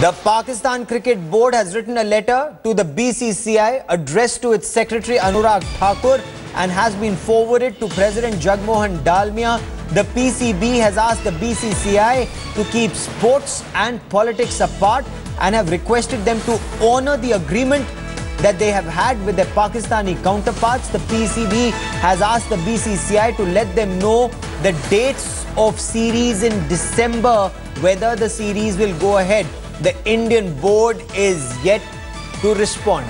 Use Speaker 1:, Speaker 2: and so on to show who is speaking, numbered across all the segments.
Speaker 1: The Pakistan Cricket Board has written a letter to the BCCI addressed to its Secretary Anurag Thakur and has been forwarded to President Jagmohan Dalmia. The PCB has asked the BCCI to keep sports and politics apart and have requested them to honor the agreement that they have had with their Pakistani counterparts. The PCB has asked the BCCI to let them know the dates of series in December, whether the series will go ahead. The Indian board is yet to respond.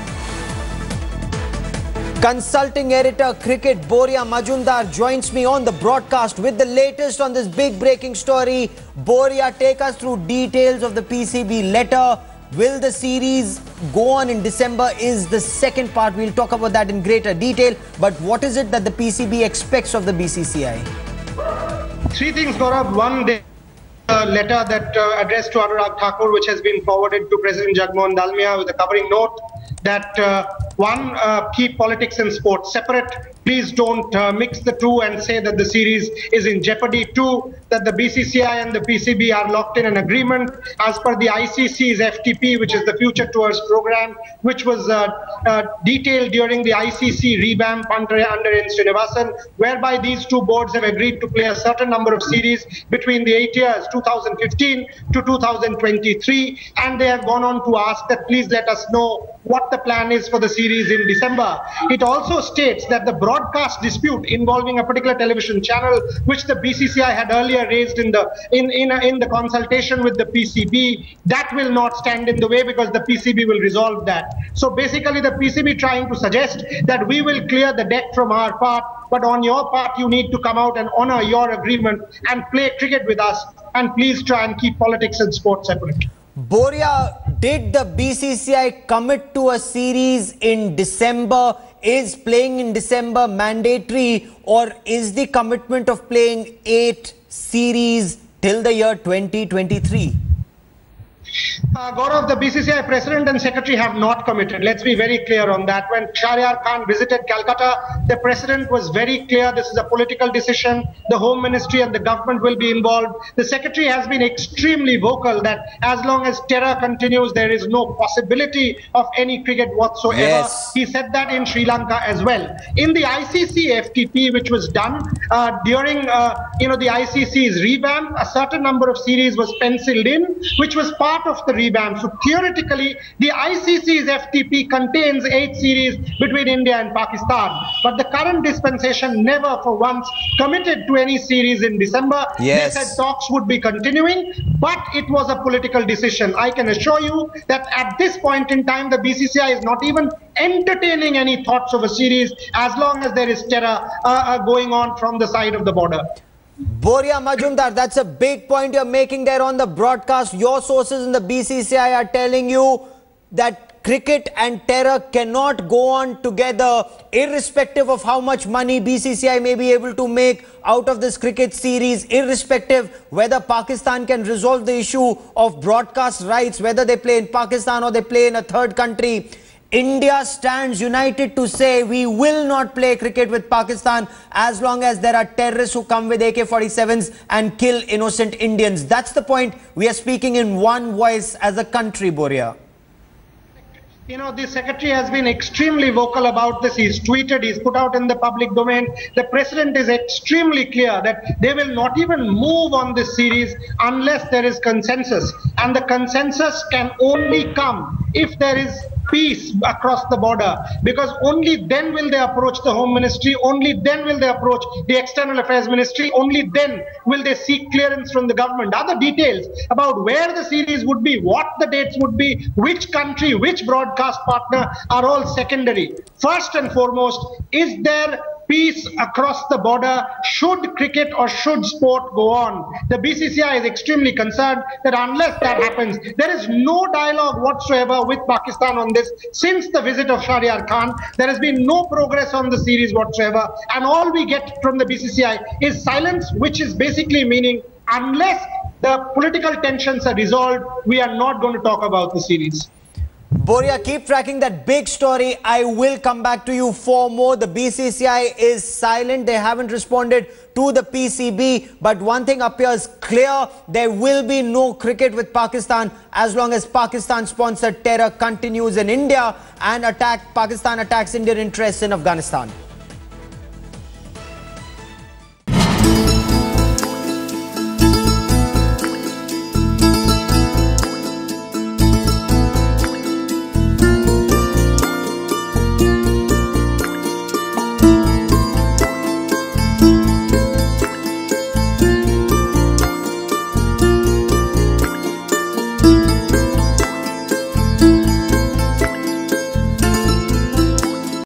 Speaker 1: Consulting editor cricket Boria Majumdar joins me on the broadcast with the latest on this big breaking story. Boria, take us through details of the PCB letter. Will the series go on in December is the second part. We'll talk about that in greater detail. But what is it that the PCB expects of the BCCI?
Speaker 2: Three things, Gaurav. One, a letter that addressed to Anurag Thakur, which has been forwarded to President Jagmohan Dalmia with a covering note that keep politics and sports separate. Please don't mix the two and say that the series is in jeopardy. Two, that the BCCI and the PCB are locked in an agreement as per the ICC's FTP, which is the Future Tours program, which was detailed during the ICC revamp under N. Srinivasan, whereby these two boards have agreed to play a certain number of series between the 8 years, 2015 to 2023, and they have gone on to ask that please let us know what the plan is for the series in December. It also states that the broadcast dispute involving a particular television channel, which the BCCI had earlier raised in the consultation with the PCB, that will not stand in the way because the PCB will resolve that. So basically the PCB trying to suggest that we will clear the deck from our part, but on your part you need to come out and honor your agreement and play cricket with us, and please try and keep politics and sports separate.
Speaker 1: Boria, did the BCCI commit to a series in December? Is playing in December mandatory, or is the commitment of playing 8 series till the year 2023?
Speaker 2: Gaurav, the BCCI President and Secretary have not committed. Let's be very clear on that. When Shahryar Khan visited Calcutta, the President was very clear this is a political decision. The Home Ministry and the government will be involved. The Secretary has been extremely vocal that as long as terror continues, there is no possibility of any cricket whatsoever.
Speaker 1: Yes.
Speaker 2: He said that in Sri Lanka as well. In the ICC FTP, which was done during the ICC's revamp, a certain number of series was penciled in, which was part of the revamp. So theoretically, the ICC's FTP contains 8 series between India and Pakistan. But the current dispensation never for once committed to any series in December.
Speaker 1: Yes.
Speaker 2: They said talks would be continuing, but it was a political decision. I can assure you that at this point in time, the BCCI is not even entertaining any thoughts of a series as long as there is terror going on from the side of the border.
Speaker 1: Boria Majumdar, that's a big point you're making there on the broadcast. Your sources in the BCCI are telling you that cricket and terror cannot go on together, irrespective of how much money BCCI may be able to make out of this cricket series, irrespective whether Pakistan can resolve the issue of broadcast rights, whether they play in Pakistan or they play in a third country. India stands united to say we will not play cricket with Pakistan as long as there are terrorists who come with AK-47s and kill innocent Indians. That's the point. We are speaking in one voice as a country, Boria.
Speaker 2: You know, the Secretary has been extremely vocal about this. He's tweeted, he's put out in the public domain. The President is extremely clear that they will not even move on this series unless there is consensus. And the consensus can only come if there is peace across the border, because only then will they approach the Home Ministry, only then will they approach the External Affairs Ministry, only then will they seek clearance from the government. Other details about where the series would be, what the dates would be, which country, which broadcast partner are all secondary. First and foremost, is there peace across the border? Should cricket or should sport go on? The BCCI is extremely concerned that unless that happens, there is no dialogue whatsoever with Pakistan on this. Since the visit of Shahryar Khan, there has been no progress on the series whatsoever, and all we get from the BCCI is silence, which is basically meaning unless the political tensions are resolved, we are not going to talk about the series.
Speaker 1: Boria, keep tracking that big story. I will come back to you for more. The BCCI is silent. They haven't responded to the PCB. But one thing appears clear. There will be no cricket with Pakistan as long as Pakistan-sponsored terror continues in India and Pakistan attacks Indian interests in Afghanistan.